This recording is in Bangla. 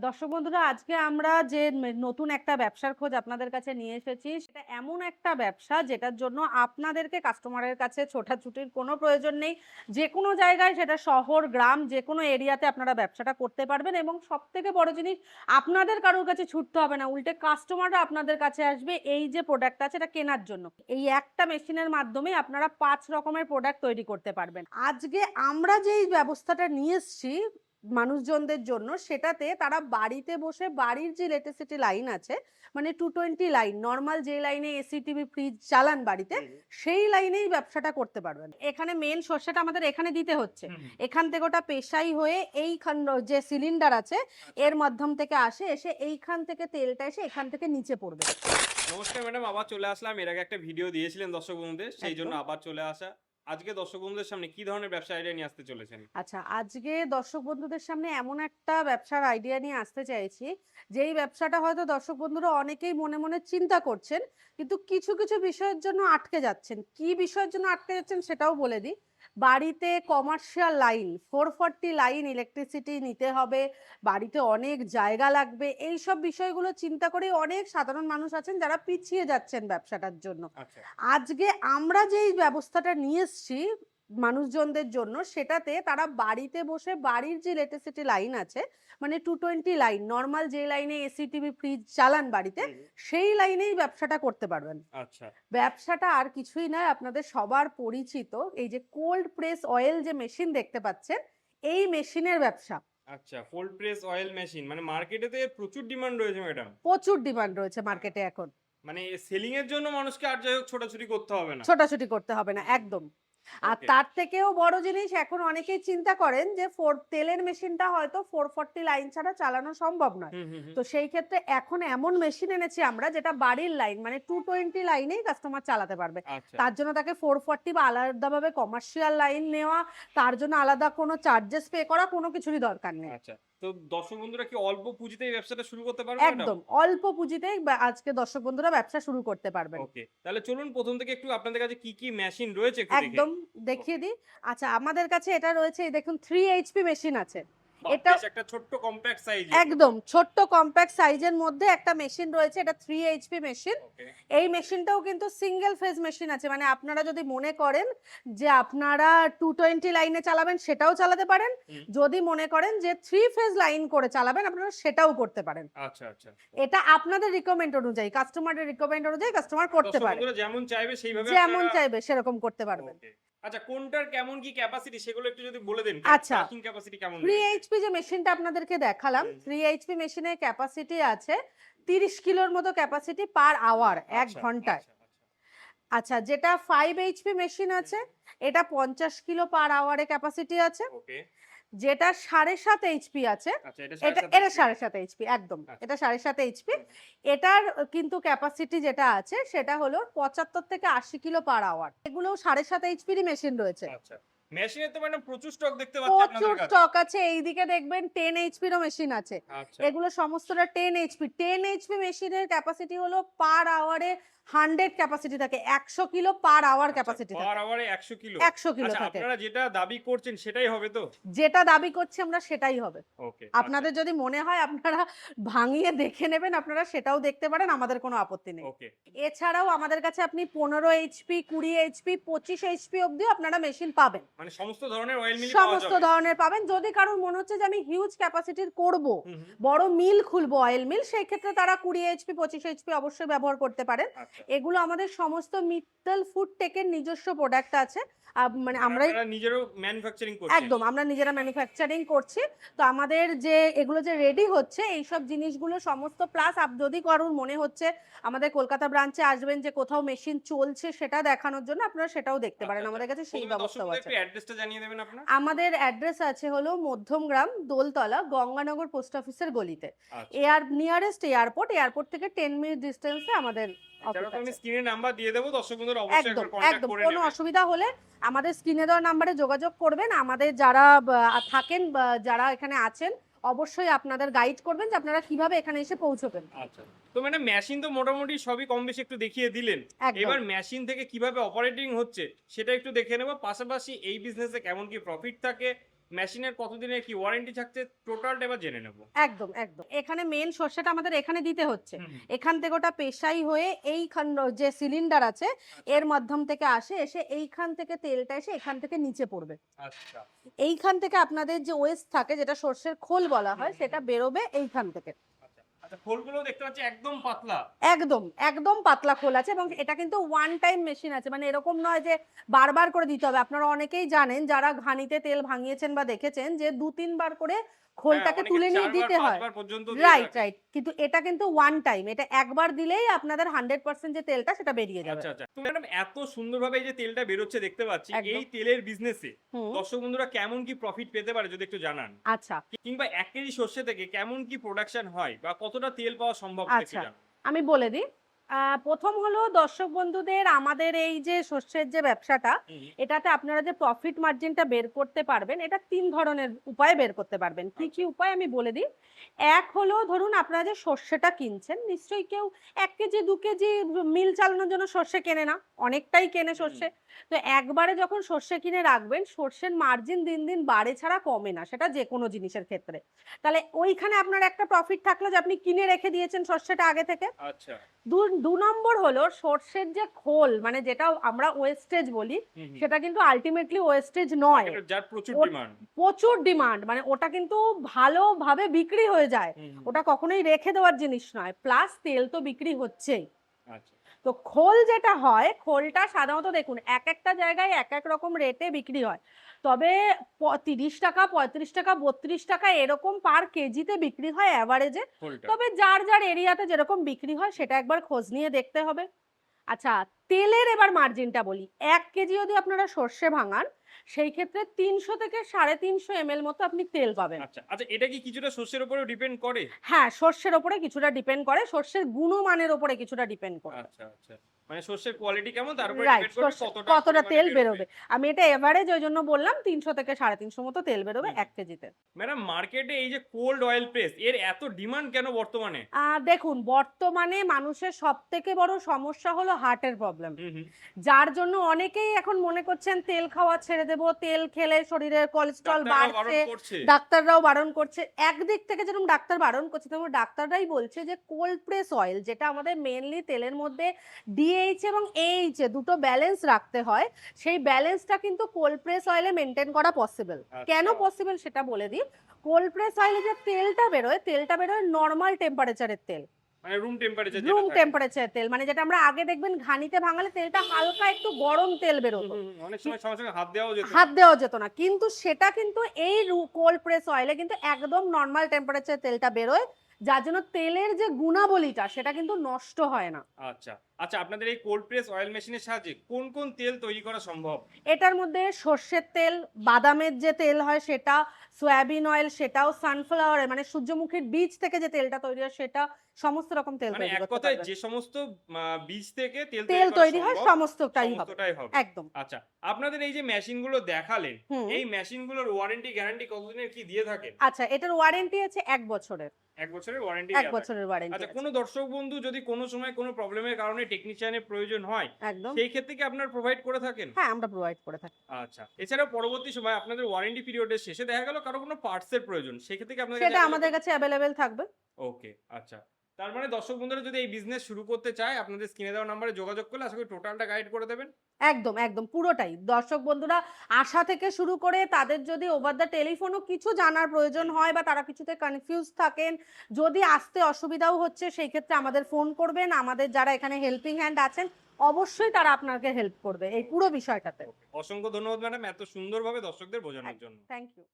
দর্শক বন্ধুরা, আজকে আমরা যে নতুন একটা ব্যবসার খোঁজ আপনাদের কাছে নিয়ে এসেছি, সেটা এমন একটা ব্যবসা যেটার জন্য আপনাদেরকে কাস্টমারের কাছে ছোটাছুটির কোনো প্রয়োজন নেই। যে কোনো জায়গায়, সেটা শহর গ্রাম যে কোনো এরিয়াতে আপনারা ব্যবসাটা করতে পারবেন এবং সবথেকে বড় জিনিস, আপনাদের কারোর কাছে ছুটতে হবে না, উল্টে কাস্টমাররা আপনাদের কাছে আসবে এই যে প্রোডাক্ট আছে এটা কেনার জন্য। এই একটা মেশিনের মাধ্যমে আপনারা 5 রকমের প্রোডাক্ট তৈরি করতে পারবেন। আজকে আমরা যেই ব্যবস্থাটা নিয়ে এসছি মানুষজনদের জন্য, সেটাতে তারা বাড়িতে বসে বাড়ির যে ইলেকট্রিসিটি লাইন আছে, মানে 220 লাইন, নর্মাল যে লাইনে এসি টিভি ফ্রিজ চালান বাড়িতে, সেই লাইনেই ব্যবসাটা করতে পারবেন। এখানে মেন সর্ষেটা আমাদের এখানে দিতে হচ্ছে, এখান থেকে ওটা পেশাই হয়ে এইখান যে সিলিন্ডার আছে এর মাধ্যম থেকে এসে এইখান থেকে তেলটা এসে এখান থেকে নিচে পড়বে। নমস্কার ম্যাডাম, আবার চলে আসলাম। এর আগে একটা ভিডিও দিয়েছিলেন দর্শক বন্ধুদের, সেই জন্য আবার চলে আসা। আজকে দর্শক বন্ধুদের সামনে কি ধরনের ব্যবসা আইডিয়া নিয়ে আসতে চলেছেন? আচ্ছা, আজকে দর্শক বন্ধুদের সামনে এমন একটা ব্যবসার আইডিয়া নিয়ে আসতে চাইছি, যেই ব্যবসাটা হয়তো দর্শক বন্ধুরা অনেকেই মনে মনে চিন্তা করছেন, কিন্তু কিছু কিছু বিষয়ের জন্য আটকে যাচ্ছেন। কি বিষয়ের জন্য আটকে যাচ্ছেন সেটাও বলে দিই। বাড়িতে কমার্শিয়াল লাইন 440 লাইন ইলেকট্রিসিটি নিতে হবে, বাড়িতে অনেক জায়গা লাগবে, এই সব বিষয়গুলো চিন্তা করে অনেক সাধারণ মানুষ আছেন যারা পিছিয়ে যাচ্ছেন ব্যবসাটার জন্য। আচ্ছা। আজকে আমরা যেই ব্যবস্থাটা নিয়ে এসছি মানুষজনদের জন্য, সেটাতে তারা বাড়িতে বসে বাড়ির যে ইলেকট্রিসিটি লাইন আছে, মানে 220 লাইন, নর্মাল যে লাইনে এসি টিভি ফ্রিজ চালান বাড়িতে, সেই লাইনেই ব্যবসাটা করতে পারবেন। আচ্ছা। ব্যবসাটা আর কিছুই নয়, আপনাদের সবার পরিচিত এই যে কোল্ড প্রেস অয়েল যে মেশিন দেখতে পাচ্ছেন, এই মেশিনের ব্যবসা। আচ্ছা, কোল্ড প্রেস অয়েল মেশিন, মানে মার্কেটেতে প্রচুর ডিমান্ড রয়েছে ম্যাডাম। প্রচুর ডিমান্ড রয়েছে মার্কেটে এখন। মানে সেলিং এর জন্য মানুষকে আর যাই হোক ছোটাছুটি করতে হবে না। ছোটাছুটি করতে হবে না একদম। আর ওকে। তার থেকেও বড় জিনিস, এখন অনেকেই চিন্তা করেন যে তেলের মেশিনটা হয়তো 440 লাইন ছাড়া চালানো সম্ভব নয়। হুম হুম হুম। তো সেই ক্ষেত্রে এখন এমন মেশিন এনেছি আমরা, যেটা বাড়ির লাইন মানে 220 লাইনেই কাস্টমার চালাতে পারবে। আচ্ছা তার জন্য তাকে 440 বা আলাদাভাবে কমার্শিয়াল লাইন নেওয়া, তার জন্য আলাদা কোনো চার্জেস পে করা কোনো কিছুরই দরকার নেই। আচ্ছা। তো দর্শক বন্ধুরা কি অল্প পুঁজিতে এই ব্যবসাটা শুরু করতে পারবে ম্যাডাম? একদম অল্প পুঁজিতেই আজকে দর্শক বন্ধুরা ব্যবসা শুরু করতে পারবেন। ওকে, তাহলে চলুন প্রথম থেকে একটু আপনাদের কাছে কি কি মেশিন রয়েছে একটু দেখে। একদম দেখিয়ে দিই। আচ্ছা, আমাদের কাছে এটা রয়েছে, এই দেখুন 3 এইচপি মেশিন আছে। বাহ, এটা বেশ একটা ছোট্ট কম্প্যাক্ট সাইজে। একদম ছোট্ট কম্প্যাক্ট সাইজের মধ্যে একটা মেশিন রয়েছে, এটা 3 এইচপি মেশিন। ওকে। এই মেশিনটাও কিন্তু সিঙ্গেল ফেজ মেশিন আছে, মানে আপনারা যদি মনে করেন যে আপনারা 220 লাইনে চালাবেন সেটাও চালাতে পারেন, হুম। যদি মনে করেন যে 3 ফেজ লাইন করে চালাবেন আপনারা সেটাও করতে পারেন। আচ্ছা আচ্ছা। এটা আপনাদের রিকমেন্ড অনুযায়ী, কাস্টমারের রিকমেন্ড অনুযায়ী কাস্টমার করতে দর্শক পারে, বন্ধুরা যেমন চাইবে সেইভাবে যেমন আপনারা। চাইবে সেরকম করতে পারবেন। ওকে। আচ্ছা, কোনটার কেমন কি ক্যাপাসিটি সেগুলো একটু যদি বলে দেন। আচ্ছা, পার্কিং ক্যাপাসিটি কেমন 3 রয়েছে? এইচপি যে মেশিনটা আপনাদেরকে দেখালাম, 3 এইচপি মেশিনের ক্যাপাসিটি আছে 30 কিলোর মতো ক্যাপাসিটি পার আওয়ার, ১ আচ্ছা, ঘন্টায়। আচ্ছা, আচ্ছা। আচ্ছা, যেটা 5 এইচপি মেশিন আছে, এটা 50 কিলো পার আওয়ারে ক্যাপাসিটি আছে। ওকে। যেটা 7.5 এইচপি আছে, আচ্ছা, এটা এটা 7.5 এটা HP। 7.5 এইচপি একদম। আচ্ছা। এটা 7.5 এইচপি। হুম, এটার কিন্তু ক্যাপাসিটি যেটা আছে সেটা হলো 75 থেকে 80 কিলো পার আওয়ার। এগুলোও 7.5 এইচপিরই মেশিন রয়েছে। আচ্ছা। মেশিনের তো ম্যাডাম প্রচুর স্টক দেখতে পাচ্ছি আপনাদের প্রচুর কাছে। স্টক আছে। এইদিকে দেখবেন 10 এইচপিরও মেশিন আছে। আচ্ছা। এগুলো সমস্তটা 10 এইচপি। 10 এইচপি মেশিনের ক্যাপাসিটি হলো পার আওয়ারে 100 ক্যাপাসিটি থাকে। 100 কিলো পার আওয়ার আচ্ছা, ক্যাপাসিটি পার থাকে। আওয়ারে 100 কিলো। 100 কিলো আচ্ছা, থাকে। আপনারা যেটা দাবি করছেন সেটাই হবে তো? যেটা দাবি করছি আমরা সেটাই হবে। ওকে, আচ্ছা। আপনাদের যদি মনে হয় আপনারা ভাঙিয়ে দেখে নেবেন, আপনারা সেটাও দেখতে পারেন, আমাদের কোনো আপত্তি নেই। ওকে। এছাড়াও আমাদের কাছে আপনি 15 এইচপি, 20 এইচপি, 25 এইচপি অব্দিও আপনারা মেশিন পাবেন। মানে সমস্ত ধরনের অয়েল মিলই পাওয়া সমস্ত যাবে? ধরনের পাবেন। যদি কারোর মনে হচ্ছে যে আমি হিউজ ক্যাপাসিটির করব, হুম, হুম। বড় মিল খুলবো, অয়েল মিল, সেই ক্ষেত্রে তারা 20 এইচপি 25 এইচপি অবশ্যই ব্যবহার করতে পারেন। আচ্ছা। এগুলো আমাদের সমস্ত মিত্তল ফুড টেকের নিজস্ব প্রোডাক্ট আছে। মানে মানে আমরাই আপনারা নিজেরও ম্যানুফ্যাকচারিং করছেন? একদম আমরা নিজেরা ম্যানুফ্যাকচারিং করছি। তো আমাদের যে এগুলো যে রেডি হচ্ছে এইসব জিনিসগুলো সমস্ত, প্লাস যদি কারোর মনে হচ্ছে আমাদের কলকাতা ব্রাঞ্চে আসবেন যে কোথাও মেশিন চলছে সেটা দেখানোর জন্য, আপনারা সেটাও দেখতে আচ্ছা, পারেন, আচ্ছা। আমাদের কাছে সেই প্রথমে ব্যবস্থাও দর্শকদের আছে। একটু অ্যাড্রেসটা জানিয়ে দেবেন আপনার? আমাদের অ্যাড্রেস আছে হলো মধ্যমগ্রাম, দোলতলা, গঙ্গানগর পোস্ট অফিসের গলিতে। আচ্ছা। নিয়ারেস্ট এয়ারপোর্ট থেকে 10 মিনিট ডিসটেন্সে আমাদের অফিস এছাড়াও তো আমি আছে। স্ক্রিনে নাম্বার দিয়ে দেবো। দর্শক বন্ধুরা অবশ্যই একদম, একবার কনট্যাক্ট একদম। করে কোনো নেবে। অসুবিধা হলে আমাদের স্ক্রিনে দেওয়া নাম্বারে যোগাযোগ করবেন। আমাদের যারা থাকেন বা যারা এখানে আছেন, অবশ্যই আপনাদের গাইড করবেন যে আপনারা কিভাবে এখানে এসে পৌঁছবেন। আচ্ছা। তো ম্যাডাম মেশিন তো মোটামুটি সবই কম বেশি একটু দেখিয়ে দিলেন। একদম। এবার মেশিন থেকে কিভাবে অপারেটিং হচ্ছে সেটা একটু দেখে নেব। পাশাপাশি এই বিজনেসে কেমন কি প্রফিট থাকে, মেশিনের কতদিনের কি ওয়ারেন্টি থাকছে টোটালটা এবার জেনে নেব। একদম একদম এখানে মেন সর্ষেটা আমাদের এখানে দিতে হচ্ছে, হুম, হুম। এখান থেকে ওটা পেশাই হয়ে এইখান যে সিলিন্ডার আছে এর মাধ্যম থেকে এসে এইখান থেকে তেলটা এসে এখান থেকে নিচে পড়বে। আচ্ছা। এইখান থেকে আপনাদের যে ওয়েস্ট থাকে যেটা সর্ষের খোল বলা হয় সেটা বেরোবে এইখান থেকে। আচ্ছা, আচ্ছা খোলগুলো দেখতে পাচ্ছি একদম পাতলা। একদম একদম পাতলা খোল আছে এবং এটা কিন্তু ওয়ান টাইম মেশিন আছে, মানে এরকম নয় যে বারবার করে দিতে হবে। আপনারা অনেকেই জানেন যারা ঘানিতে তেল ভাঙিয়েছেন বা দেখেছেন যে ২-৩ বার করে হ্যাঁ, খোলটাকে অনেকে তুলে নিয়ে ৪ বার দিতে ৫ হয়। বার পর্যন্ত দিয়ে রাইট থাকে। রাইট কিন্তু এটা কিন্তু ওয়ান টাইম, এটা একবার দিলেই আপনাদের 100% যে তেলটা সেটা বেরিয়ে যাবে। আচ্ছা, আচ্ছা। তো ম্যাডাম এত সুন্দরভাবে এই যে তেলটা বেরোচ্ছে দেখতে পাচ্ছি, একদম। এই তেলের বিজনেসে হুম। দর্শক বন্ধুরা কেমন কি প্রফিট পেতে পারে যদি একটু জানান? আচ্ছা কিংবা ১ কেজি সর্ষে থেকে কেমন কি প্রোডাকশন হয় বা কতটা তেল পাওয়া সম্ভব একটু আচ্ছা জানান। আমি বলে দিই। প্রথম হলো দর্শক বন্ধুদের আমাদের এই যে শস্যের যে ব্যবসাটা, হুম, এটাতে আপনারা যে প্রফিট মার্জিনটা বের করতে পারবেন, এটা ৩ ধরনের উপায়ে বের করতে পারবেন। কি আচ্ছা। কি উপায় আমি বলে দিই। এক হলো ধরুন আপনারা যে সর্ষেটা কিনছেন, নিশ্চয়ই কেউ ১ কেজি ২ কেজি মিল চালানোর জন্য সর্ষে কেনে না, অনেকটাই কেনে হুম, সর্ষে। তো একবারে যখন সর্ষে কিনে রাখবেন, সর্ষের মার্জিন দিন দিন বাড়ে ছাড়া কমে না, সেটা যেকোনো জিনিসের ক্ষেত্রে। তাহলে ওইখানে আপনার একটা প্রফিট থাকলো যে আপনি কিনে রেখে দিয়েছেন সর্ষেটা আগে থেকে। আচ্ছা। ২ নম্বর হলো সর্ষের যে খোল, মানে যেটা আমরা ওয়েস্টেজ বলি, হুম, হুম। সেটা কিন্তু আল্টিমেটলি ওয়েস্টেজ নয়। মার্কেটে যার প্রচুর ও ডিমান্ড। প্রচুর ডিমান্ড, মানে ওটা কিন্তু ভালোভাবে বিক্রি হয়ে যায়। হুম, হুম। ওটা কখনোই রেখে দেওয়ার জিনিস নয়। প্লাস তেল তো বিক্রি হচ্ছেই। আচ্ছা। তো খোল যেটা হয়, খোলটা সাধারণত দেখুন একেকটা জায়গায় একেক রকম রেটে বিক্রি হয়। তবে ৳৩০, ৳৩৫, ৳৩২ এরকম পার কেজিতে বিক্রি হয় এভারেজে। খোলটা। তবে যার যার এরিয়াতে যেরকম বিক্রি হয় সেটা একবার খোঁজ নিয়ে দেখতে হবে। আচ্ছা, তেলের এবার মার্জিনটা বলি। ১ কেজি যদি আপনারা সর্ষে ভাঙান, সেই ক্ষেত্রে ৩০০ থেকে ৩৫০ এমএল মতো আপনি তেল পাবেন। আচ্ছা, আচ্ছা এটা কি কিছুটা শস্যের উপরেও ডিপেন্ড করে? হ্যাঁ, সর্ষের উপরে কিছুটা ডিপেন্ড করে, সর্ষের গুণমানের উপরে কিছুটা ডিপেন্ড করবে। আচ্ছা, আচ্ছা। মানে শস্যের কোয়ালিটি কেমন তার উপরে রাইট, ডিপেন্ড করবে কতটা কতটা পরিমাণে তেল বেরোবে। বেরোবে। আমি এটা এভারেজ ওইজন্য বললাম ৩০০ থেকে ৩৫০ মতো তেল বেরোবে হুম, ১ কেজিতে। ম্যাডাম মার্কেটে এই যে কোল্ড অয়েল প্রেস এর এত ডিমান্ড কেন বর্তমানে? দেখুন বর্তমানে মানুষের সবথেকে বড় সমস্যা হলো হার্টের প্রবলেম। হুম, হুম। যার জন্য অনেকেই এখন মনে করছেন তেল খাওয়া ছেড়ে দেব, তেল খেলে শরীরের কোলেস্টেরল ডাক্তাররাও বারণ বাড়ছে, করছে। ডাক্তাররাও বারণ করছে। একদিক থেকে যেরকম ডাক্তার বারণ করছে, তেমন ডাক্তাররাই বলছে যে কোল্ড প্রেস অয়েল যেটা আমাদের মেইনলি তেলের মধ্যে ডিএইচ এবং এইচ দুটো ব্যালেন্স রাখতে হয়, সেই ব্যালেন্সটা কিন্তু কোল্ড প্রেস অয়েলে মেইনটেইন করা পসিবল। কেন আচ্ছা। পসিবল সেটা বলে দিই। কোল্ড প্রেস অয়েলে যে তেলটা বেরোয় নরমাল টেম্পারেচারের তেল। মানে রুম টেম্পারেচার যেটা রুম থাকে। টেম্পারেচার তেল, মানে যেটা আমরা আগে দেখবেন ঘানিতে ভাঙালে তেলটা হালকা একটু গরম তেল হুম, বেরোতো, হুম, হুম। অনেক সময় সঙ্গে, সঙ্গে হাত দেওয়াও যেত না। হাত দেওয়া যেত না, কিন্তু সেটা কিন্তু এই কোল্ড প্রেস অয়েলে কিন্তু একদম নর্মাল টেম্পারেচার তেলটা বেরোয়, যার জন্য তেলের যে গুণাবলীটা সেটা কিন্তু নষ্ট হয় না। আচ্ছা। আচ্ছা আপনাদের এই কোল্ড প্রেস অয়েল মেশিনের সাহায্যে কোন, কোন তেল তৈরি করা সম্ভব? এটার মধ্যে সর্ষের তেল, বাদামের যে তেল হয় সেটা, সয়াবিন অয়েল সেটাও, সানফ্লাওয়ার মানে সূর্যমুখীর বীজ থেকে যে তেলটা তৈরি হয় সেটা, সমস্ত রকম তেল মানে তৈরি এক করতে কথায় পারবেন। যে সমস্ত বীজ থেকে তেল তেল তৈরি করা তৈরি হয় সম্ভব সমস্তটাই হবে। সমস্তটাই হবে। একদম। আচ্ছা, আপনাদের এই যে মেশিনগুলো দেখালেন, হুম। এই মেশিনগুলোর ওয়ারেন্টি গ্যারান্টি কতদিনের কি দিয়ে থাকেন? আচ্ছা, এটার ওয়ারেন্টি আছে ১ বছরের। ১ বছরের ওয়ারেন্টি ১ দেয়া থাকে। বছরের ওয়ারেন্টি আচ্ছা, আছে। কোনো দর্শক বন্ধু যদি কোনো সময় কোনো প্রবলেমের কারণে টেকনিশিয়ানের প্রয়োজন হয়, একদম। সেই ক্ষেত্রে কি আপনারা প্রোভাইড করে থাকেন? হ্যাঁ, আমরা প্রোভাইড করে থাকি। আচ্ছা। এছাড়াও পরবর্তী সময় আপনাদের ওয়ারেন্টি পিরিয়ডের শেষে দেখা গেল কারো কোনো পার্টস এর প্রয়োজন। সেক্ষেত্রে কি আপনাদের কাছে সেটা available? আমাদের কাছে অ্যাভেলেবেল থাকবে। ওকে, আচ্ছা। তার মানে দর্শক বন্ধুরা যদি এই বিজনেস শুরু করতে চায় আপনাদের স্ক্রিনে দেওয়া নাম্বারে যোগাযোগ করলে আশা করি টোটালটা গাইড করে দেবেন। একদম, একদম পুরোটাই। দর্শক বন্ধুরা আসা থেকে শুরু করে তাদের যদি ওভার দ্য টেলিফোনও কিছু জানার প্রয়োজন হয় বা তারা কিছুতে কনফিউজ থাকেন, যদি আসতে অসুবিধাও হচ্ছে সেই ক্ষেত্রে আমাদের ফোন করবেন। আমাদের যারা এখানে হেল্পিং হ্যান্ড আছেন অবশ্যই তারা আপনাকে হেল্প করবে এই পুরো বিষয়টাতে। অসংখ্য ধন্যবাদ ম্যাডাম এত সুন্দরভাবে দর্শকদের বোঝানোর জন্য। Thank you.